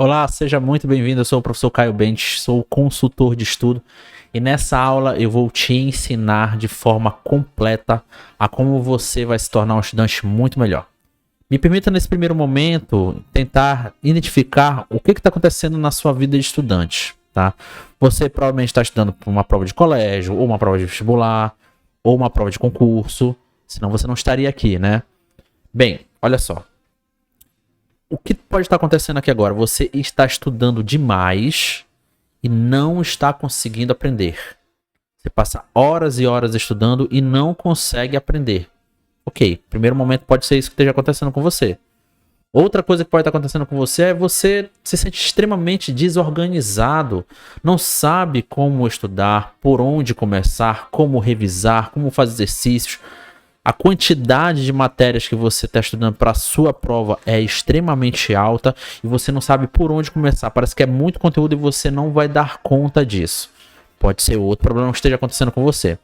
Olá, seja muito bem-vindo. Eu sou o professor Caio Bentes, sou consultor de estudo e nessa aula eu vou te ensinar de forma completa a como você vai se tornar um estudante muito melhor. Me permita, nesse primeiro momento, tentar identificar o que está acontecendo na sua vida de estudante, tá? Você provavelmente está estudando para uma prova de colégio, ou uma prova de vestibular, ou uma prova de concurso, senão você não estaria aqui, né? Bem, olha só. O que pode estar acontecendo aqui agora? Você está estudando demais e não está conseguindo aprender. Você passa horas e horas estudando e não consegue aprender. Ok, primeiro momento pode ser isso que esteja acontecendo com você. Outra coisa que pode estar acontecendo com você é você se sente extremamente desorganizado, não sabe como estudar, por onde começar, como revisar, como fazer exercícios. A quantidade de matérias que você está estudando para a sua prova é extremamente alta e você não sabe por onde começar. Parece que é muito conteúdo e você não vai dar conta disso. Pode ser outro problema que esteja acontecendo com você.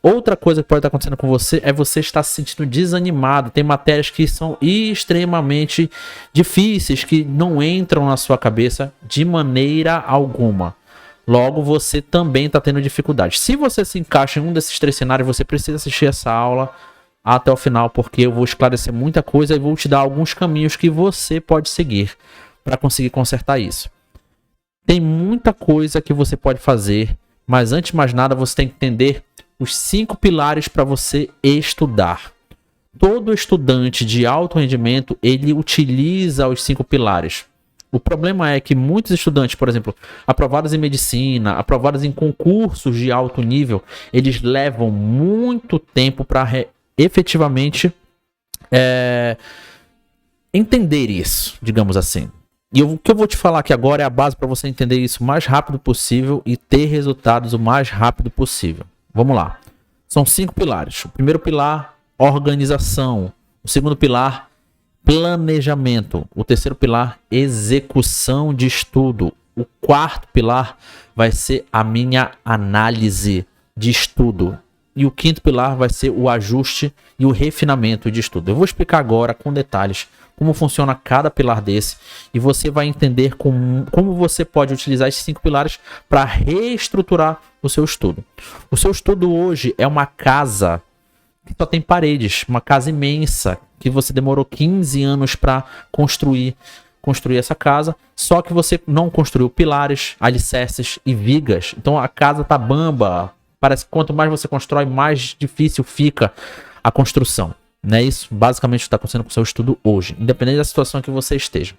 Outra coisa que pode estar acontecendo com você é você estar se sentindo desanimado. Tem matérias que são extremamente difíceis, que não entram na sua cabeça de maneira alguma. Logo, você também está tendo dificuldade. Se você se encaixa em um desses três cenários, você precisa assistir essa aula até o final, porque eu vou esclarecer muita coisa e vou te dar alguns caminhos que você pode seguir para conseguir consertar isso. Tem muita coisa que você pode fazer, mas antes de mais nada, você tem que entender os 5 pilares para você estudar. Todo estudante de alto rendimento, ele utiliza os 5 pilares. O problema é que muitos estudantes, por exemplo, aprovados em medicina, aprovados em concursos de alto nível, eles levam muito tempo para efetivamente entender isso, digamos assim. E o que eu vou te falar aqui agora é a base para você entender isso o mais rápido possível e ter resultados o mais rápido possível. Vamos lá. São 5 pilares. O primeiro pilar, organização. O segundo pilar, planejamento. O terceiro pilar, execução de estudo. O quarto pilar vai ser a minha análise de estudo. E o quinto pilar vai ser o ajuste e o refinamento de estudo. Eu vou explicar agora com detalhes como funciona cada pilar desse e você vai entender como você pode utilizar esses 5 pilares para reestruturar o seu estudo. O seu estudo hoje é uma casa que só tem paredes, uma casa imensa que você demorou 15 anos para construir essa casa, só que você não construiu pilares, alicerces e vigas. Então a casa tá bamba. Parece que quanto mais você constrói, mais difícil fica a construção. Não é isso? Basicamente o que está acontecendo com o seu estudo hoje, independente da situação que você esteja.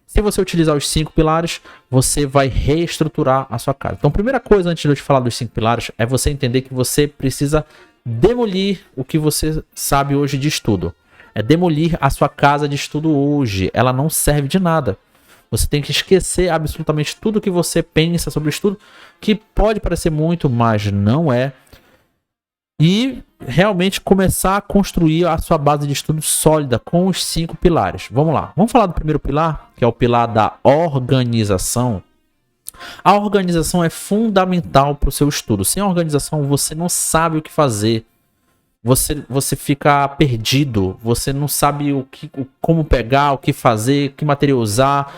Se você utilizar os 5 pilares, você vai reestruturar a sua casa. Então, a primeira coisa, antes de eu te falar dos 5 pilares, é você entender que você precisa demolir o que você sabe hoje de estudo. É demolir a sua casa de estudo hoje. Ela não serve de nada. Você tem que esquecer absolutamente tudo que você pensa sobre o estudo, que pode parecer muito, mas não é. E realmente começar a construir a sua base de estudo sólida com os 5 pilares. Vamos lá. Vamos falar do primeiro pilar, que é o pilar da organização. A organização é fundamental para o seu estudo. Sem organização, você não sabe o que fazer. Você fica perdido. Você não sabe como pegar, o que fazer, que material usar.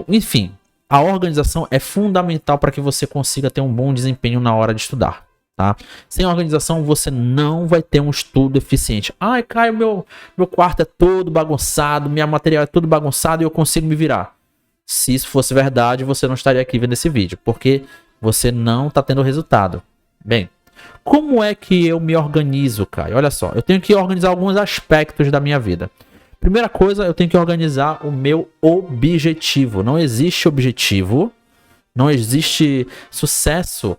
Enfim, a organização é fundamental para que você consiga ter um bom desempenho na hora de estudar. Tá? Sem organização você não vai ter um estudo eficiente. Ai, Caio, meu quarto é todo bagunçado, minha material é todo bagunçado e eu consigo me virar. Se isso fosse verdade, você não estaria aqui vendo esse vídeo, porque você não está tendo resultado. Bem, como é que eu me organizo, Caio? Olha só, eu tenho que organizar alguns aspectos da minha vida. Primeira coisa, eu tenho que organizar o meu objetivo. Não existe objetivo, não existe sucesso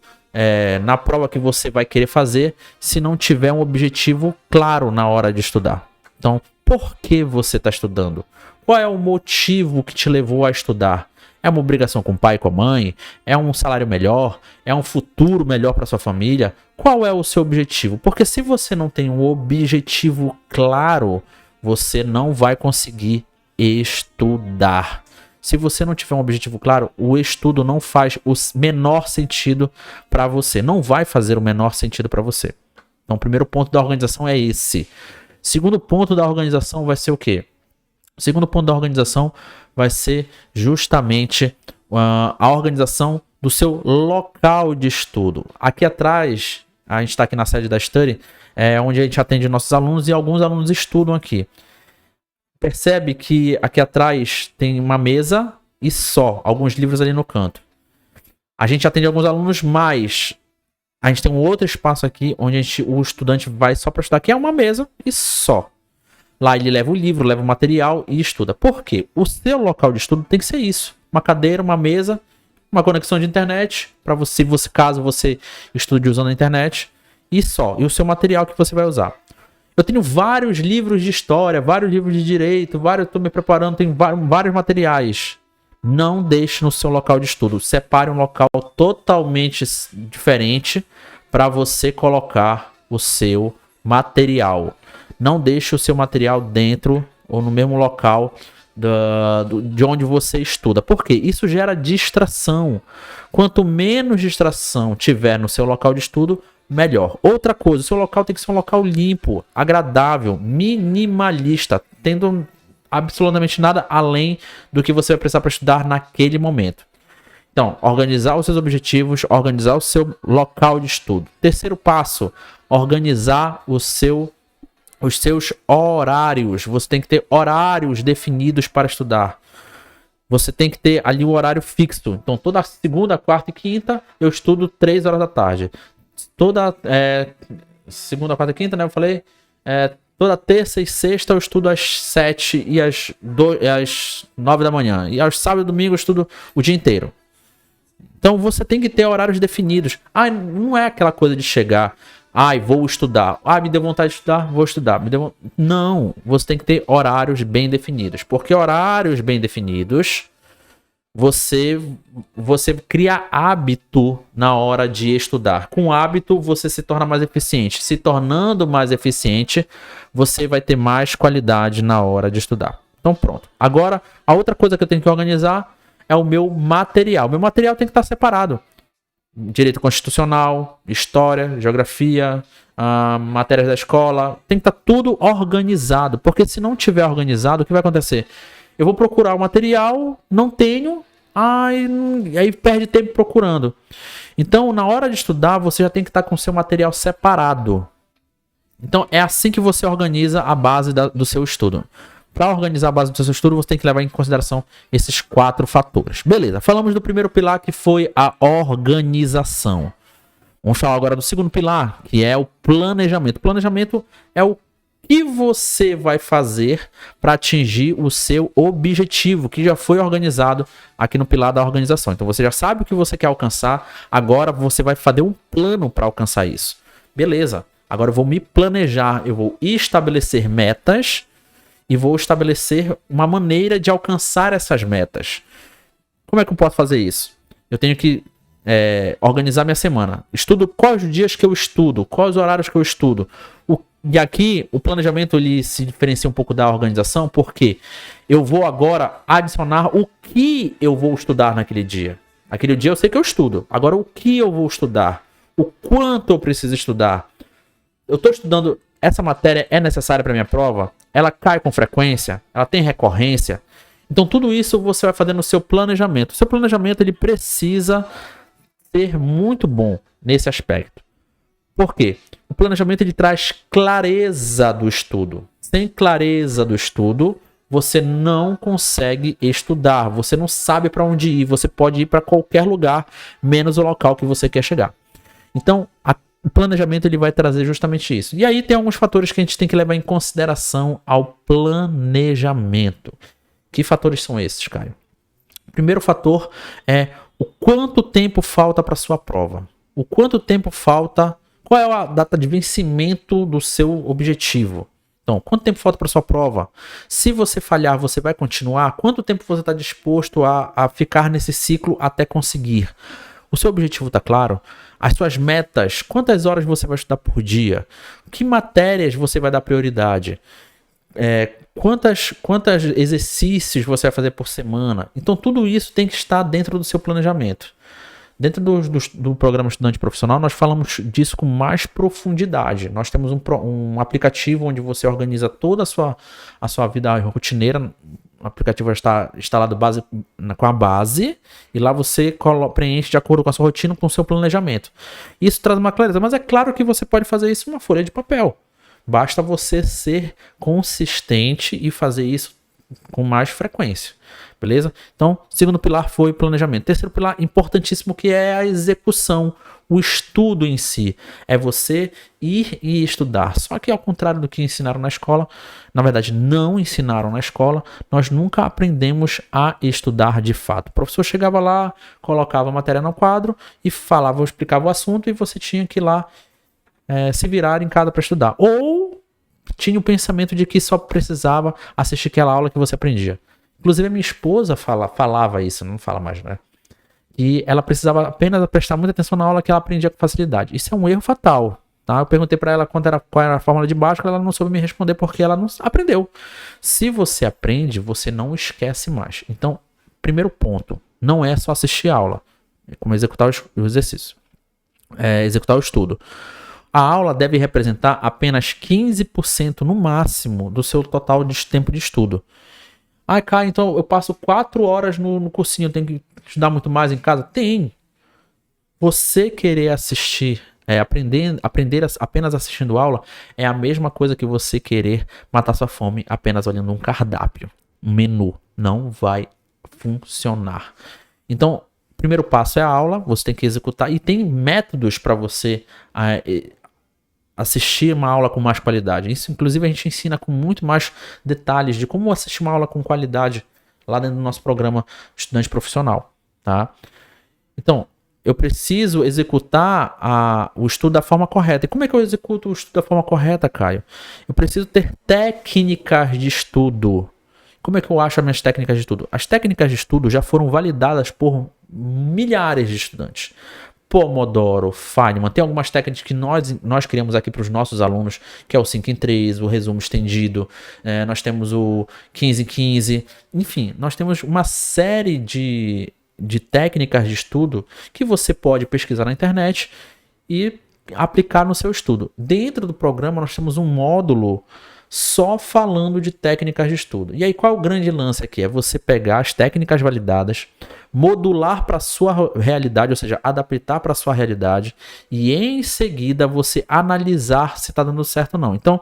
na prova que você vai querer fazer se não tiver um objetivo claro na hora de estudar. Então, por que você está estudando? Qual é o motivo que te levou a estudar? É uma obrigação com o pai e com a mãe? É um salário melhor? É um futuro melhor para sua família? Qual é o seu objetivo? Porque se você não tem um objetivo claro, você não vai conseguir estudar. Se você não tiver um objetivo claro, o estudo não faz o menor sentido para você. Não vai fazer o menor sentido para você. Então, o primeiro ponto da organização é esse. Segundo ponto da organização vai ser o quê? O segundo ponto da organização vai ser justamente a organização do seu local de estudo. Aqui atrás, a gente está aqui na sede da Study, onde a gente atende nossos alunos e alguns alunos estudam aqui. Percebe que aqui atrás tem uma mesa e só, alguns livros ali no canto. A gente atende alguns alunos, mas a gente tem um outro espaço aqui onde o estudante vai só para estudar, que é uma mesa e só. Lá ele leva o livro, leva o material e estuda. Por quê? O seu local de estudo tem que ser isso. Uma cadeira, uma mesa, uma conexão de internet, para você, caso você estude usando a internet, e só. E o seu material que você vai usar. Eu tenho vários livros de história, vários livros de direito, estou me preparando, tenho vários materiais. Não deixe no seu local de estudo. Separe um local totalmente diferente para você colocar o seu material. Não deixe o seu material dentro ou no mesmo local de onde você estuda. Por quê? Isso gera distração. Quanto menos distração tiver no seu local de estudo, melhor. Outra coisa, o seu local tem que ser um local limpo, agradável, minimalista, tendo absolutamente nada além do que você vai precisar para estudar naquele momento. Então, organizar os seus objetivos, organizar o seu local de estudo. Terceiro passo, organizar os seus horários. Você tem que ter horários definidos para estudar. Você tem que ter ali o horário fixo. Então, toda segunda, quarta e quinta, eu estudo 3 horas da tarde. Toda segunda, quarta e quinta, né? Eu falei. Toda terça e sexta eu estudo às 7 e às 9 da manhã. E aos sábados e domingo eu estudo o dia inteiro. Então, você tem que ter horários definidos. Não é aquela coisa de chegar... vou estudar. Me deu vontade de estudar, vou estudar. Não, você tem que ter horários bem definidos. Porque horários bem definidos, você cria hábito na hora de estudar. Com hábito, você se torna mais eficiente. Se tornando mais eficiente, você vai ter mais qualidade na hora de estudar. Então, pronto. Agora, a outra coisa que eu tenho que organizar é o meu material. Meu material tem que estar separado. Direito constitucional, história, geografia, matérias da escola, tem que estar tudo organizado, porque se não tiver organizado, o que vai acontecer? Eu vou procurar o material, não tenho, aí perde tempo procurando. Então, na hora de estudar, você já tem que estar com o seu material separado. Então, é assim que você organiza a base do seu estudo. Para organizar a base do seu estudo, você tem que levar em consideração esses 4 fatores. Beleza, falamos do primeiro pilar, que foi a organização. Vamos falar agora do segundo pilar, que é o planejamento. O planejamento é o que você vai fazer para atingir o seu objetivo, que já foi organizado aqui no pilar da organização. Então, você já sabe o que você quer alcançar, agora você vai fazer um plano para alcançar isso. Beleza, agora eu vou me planejar, eu vou estabelecer metas, e vou estabelecer uma maneira de alcançar essas metas. Como é que eu posso fazer isso? Eu tenho que organizar minha semana. Estudo quais os dias que eu estudo, quais os horários que eu estudo. E aqui o planejamento ele se diferencia um pouco da organização, porque eu vou agora adicionar o que eu vou estudar naquele dia. Aquele dia eu sei que eu estudo. Agora o que eu vou estudar? O quanto eu preciso estudar? Eu estou estudando... Essa matéria é necessária para minha prova? Ela cai com frequência? Ela tem recorrência? Então, tudo isso você vai fazer no seu planejamento. O seu planejamento ele precisa ser muito bom nesse aspecto. Por quê? O planejamento ele traz clareza do estudo. Sem clareza do estudo, você não consegue estudar. Você não sabe para onde ir. Você pode ir para qualquer lugar, menos o local que você quer chegar. Então, o planejamento ele vai trazer justamente isso. E aí tem alguns fatores que a gente tem que levar em consideração ao planejamento. Que fatores são esses, Caio? O primeiro fator é o quanto tempo falta para sua prova. O quanto tempo falta... Qual é a data de vencimento do seu objetivo? Então, quanto tempo falta para sua prova? Se você falhar, você vai continuar? Quanto tempo você está disposto a ficar nesse ciclo até conseguir? O seu objetivo está claro? As suas metas, quantas horas você vai estudar por dia? Que matérias você vai dar prioridade? Quantos exercícios você vai fazer por semana? Então, tudo isso tem que estar dentro do seu planejamento. Dentro do programa Estudante Profissional, nós falamos disso com mais profundidade. Nós temos um aplicativo onde você organiza toda a sua vida rotineira O aplicativo vai estar instalado com a base e lá você preenche de acordo com a sua rotina, com o seu planejamento. Isso traz uma clareza, mas é claro que você pode fazer isso em uma folha de papel. Basta você ser consistente e fazer isso com mais frequência, beleza? Então, segundo pilar foi planejamento. Terceiro pilar, importantíssimo, que é a execução, o estudo em si. É você ir e estudar. Só que ao contrário do que ensinaram na escola, na verdade não ensinaram na escola, nós nunca aprendemos a estudar de fato. O professor chegava lá, colocava a matéria no quadro e falava, explicava o assunto e você tinha que ir lá se virar em casa para estudar. Ou tinha o pensamento de que só precisava assistir aquela aula que você aprendia. Inclusive a minha esposa falava isso, não fala mais, né? E ela precisava apenas prestar muita atenção na aula que ela aprendia com facilidade. Isso é um erro fatal, tá? Eu perguntei para ela qual era a fórmula de Bhaskara, ela não soube me responder porque ela não aprendeu. Se você aprende, você não esquece mais. Então, primeiro ponto, não é só assistir a aula, é como executar o exercício, executar o estudo. A aula deve representar apenas 15% no máximo do seu total de tempo de estudo. Ah, Caio, então eu passo 4 horas no cursinho, eu tenho que estudar muito mais em casa? Tem. Você querer assistir, aprender apenas assistindo aula, é a mesma coisa que você querer matar sua fome apenas olhando um cardápio, um menu. Não vai funcionar. Então, o primeiro passo é a aula, você tem que executar, e tem métodos para você assistir uma aula com mais qualidade. Isso, inclusive, a gente ensina com muito mais detalhes de como assistir uma aula com qualidade lá dentro do nosso programa Estudante Profissional, tá? Então, eu preciso executar o estudo da forma correta. E como é que eu executo o estudo da forma correta, Caio? Eu preciso ter técnicas de estudo. Como é que eu acho as minhas técnicas de estudo? As técnicas de estudo já foram validadas por milhares de estudantes. Pomodoro, Feynman, tem algumas técnicas que nós criamos aqui para os nossos alunos, que é o 5 em 3, o resumo estendido, nós temos o 15 em 15, enfim, nós temos uma série de técnicas de estudo que você pode pesquisar na internet e aplicar no seu estudo. Dentro do programa nós temos um módulo só falando de técnicas de estudo. E aí qual é o grande lance aqui? É você pegar as técnicas validadas, modular para a sua realidade, ou seja, adaptar para a sua realidade e em seguida você analisar se está dando certo ou não. Então,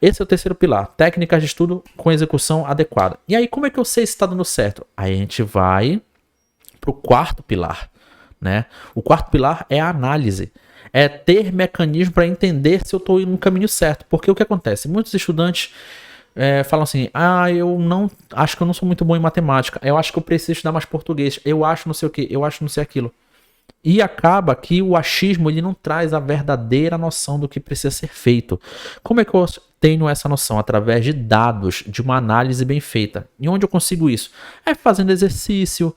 esse é o terceiro pilar, técnicas de estudo com execução adequada. E aí como é que eu sei se está dando certo? Aí a gente vai para o quarto pilar, né? O quarto pilar é a análise. É ter mecanismo para entender se eu estou indo no caminho certo. Porque o que acontece? Muitos estudantes falam assim, eu não acho que eu não sou muito bom em matemática, eu acho que eu preciso estudar mais português, eu acho não sei o que, eu acho não sei aquilo. E acaba que o achismo ele não traz a verdadeira noção do que precisa ser feito. Como é que eu tenho essa noção? Através de dados, de uma análise bem feita. E onde eu consigo isso? É fazendo exercício,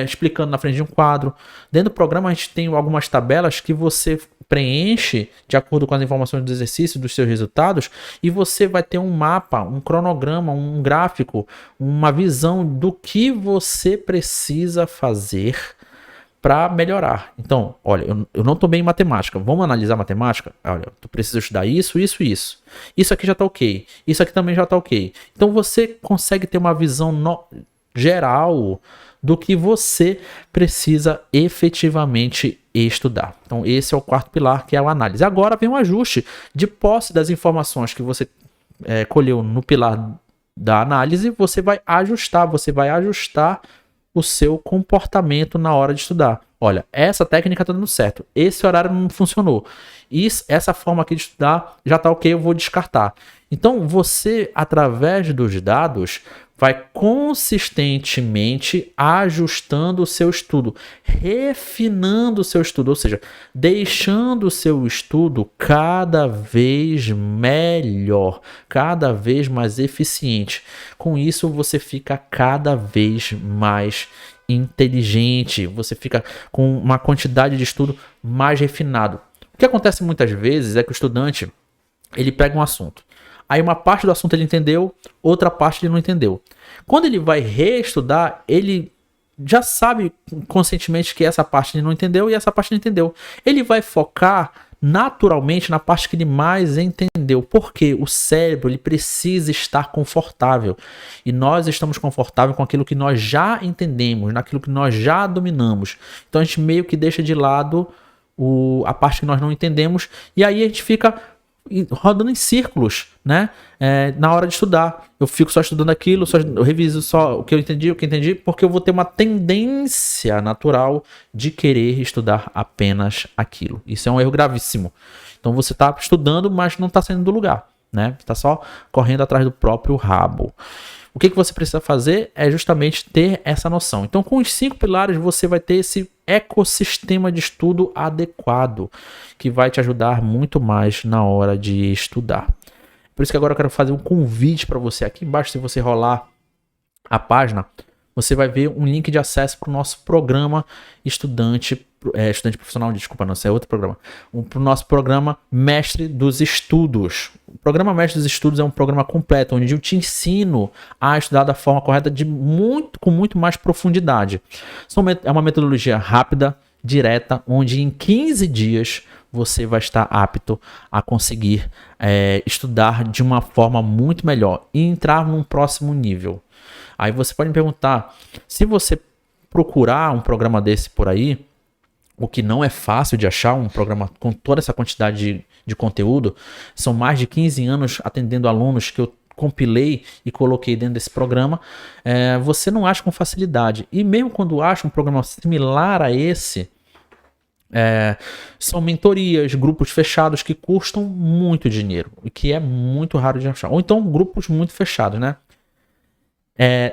explicando na frente de um quadro. Dentro do programa a gente tem algumas tabelas que você preenche de acordo com as informações do exercício, dos seus resultados, e você vai ter um mapa, um cronograma, um gráfico, uma visão do que você precisa fazer para melhorar. Então, olha, eu não estou bem em matemática. Vamos analisar matemática? Olha, tu precisa estudar isso, isso e isso. Isso aqui já está ok. Isso aqui também já está ok. Então, você consegue ter uma visão geral do que você precisa efetivamente estudar. Então, esse é o quarto pilar, que é a análise. Agora vem um ajuste de posse das informações que você colheu no pilar da análise. Você vai ajustar o seu comportamento na hora de estudar. Olha, essa técnica está dando certo, esse horário não funcionou, essa forma aqui de estudar já está ok, eu vou descartar. Então você, através dos dados, vai consistentemente ajustando o seu estudo, refinando o seu estudo, ou seja, deixando o seu estudo cada vez melhor, cada vez mais eficiente. Com isso você fica cada vez mais inteligente, você fica com uma quantidade de estudo mais refinado. O que acontece muitas vezes é que o estudante ele pega um assunto, aí uma parte do assunto ele entendeu, outra parte ele não entendeu. Quando ele vai reestudar, ele já sabe conscientemente que essa parte ele não entendeu e essa parte ele entendeu. Ele vai focar naturalmente na parte que ele mais entendeu. Porque o cérebro ele precisa estar confortável. E nós estamos confortáveis com aquilo que nós já entendemos, naquilo que nós já dominamos. Então a gente meio que deixa de lado a parte que nós não entendemos. E aí a gente fica rodando em círculos, né? Na hora de estudar. Eu fico só estudando aquilo, eu reviso só o que eu entendi, porque eu vou ter uma tendência natural de querer estudar apenas aquilo. Isso é um erro gravíssimo. Então você está estudando, mas não está saindo do lugar, né? Está só correndo atrás do próprio rabo. O que você precisa fazer é justamente ter essa noção. Então, com os 5 pilares, você vai ter esse ecossistema de estudo adequado, que vai te ajudar muito mais na hora de estudar. Por isso que agora eu quero fazer um convite para você. Aqui embaixo, se você rolar a página, você vai ver um link de acesso para o nosso programa estudante profissional, desculpa, não, esse é outro programa. Para o nosso programa Mestre dos Estudos. O programa Mestre dos Estudos é um programa completo, onde eu te ensino a estudar da forma correta com muito mais profundidade. É uma metodologia rápida, direta, onde em 15 dias você vai estar apto a conseguir estudar de uma forma muito melhor e entrar num próximo nível. Aí você pode me perguntar, se você procurar um programa desse por aí, o que não é fácil de achar, um programa com toda essa quantidade de conteúdo, são mais de 15 anos atendendo alunos que eu compilei e coloquei dentro desse programa, você não acha com facilidade. E mesmo quando acha um programa similar a esse, são mentorias, grupos fechados que custam muito dinheiro e que é muito raro de achar. Ou então grupos muito fechados, né?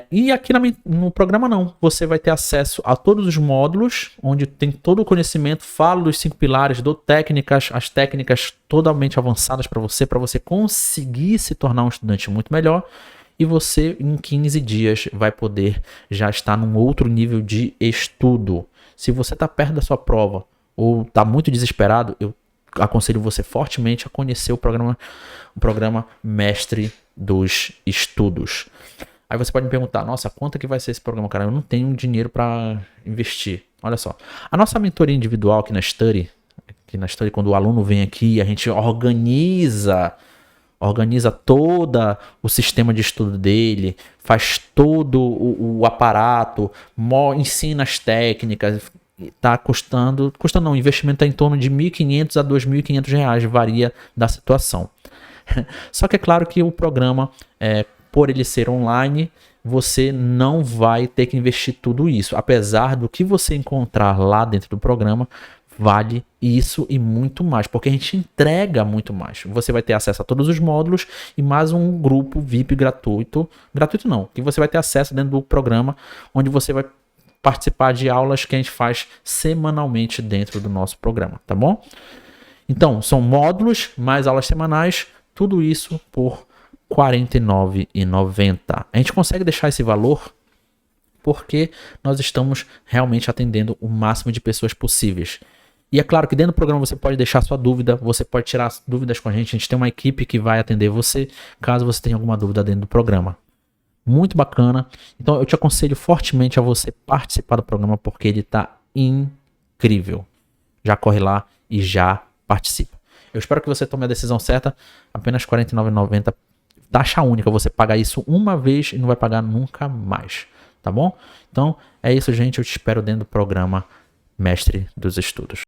E aqui no programa não, você vai ter acesso a todos os módulos, onde tem todo o conhecimento, falo dos 5 pilares, dou técnicas, as técnicas totalmente avançadas para você conseguir se tornar um estudante muito melhor, e você em 15 dias vai poder já estar num outro nível de estudo. Se você está perto da sua prova ou está muito desesperado, eu aconselho você fortemente a conhecer o programa Mestre dos Estudos. Aí você pode me perguntar, nossa, quanto que vai ser esse programa, cara? Eu não tenho dinheiro para investir. Olha só, a nossa mentoria individual aqui na Study, quando o aluno vem aqui, a gente organiza todo o sistema de estudo dele, faz todo o aparato, ensina as técnicas, tá custando não, o investimento está em torno de R$ 1.500 a R$ 2.500, varia da situação. Só que é claro que o programa, por ele ser online, você não vai ter que investir tudo isso. Apesar do que você encontrar lá dentro do programa, vale isso e muito mais, porque a gente entrega muito mais. Você vai ter acesso a todos os módulos e mais um grupo VIP gratuito não, que você vai ter acesso dentro do programa, onde você vai participar de aulas que a gente faz semanalmente dentro do nosso programa, tá bom? Então, são módulos, mais aulas semanais, tudo isso por R$ 49,90. A gente consegue deixar esse valor porque nós estamos realmente atendendo o máximo de pessoas possíveis. E é claro que dentro do programa você pode deixar sua dúvida, você pode tirar dúvidas com a gente tem uma equipe que vai atender você, caso você tenha alguma dúvida dentro do programa. Muito bacana. Então eu te aconselho fortemente a você participar do programa, porque ele está incrível. Já corre lá e já participa. Eu espero que você tome a decisão certa, apenas R$ 49,90. Taxa única, você paga isso uma vez e não vai pagar nunca mais, tá bom? Então é isso, gente, eu te espero dentro do programa Mestre dos Estudos.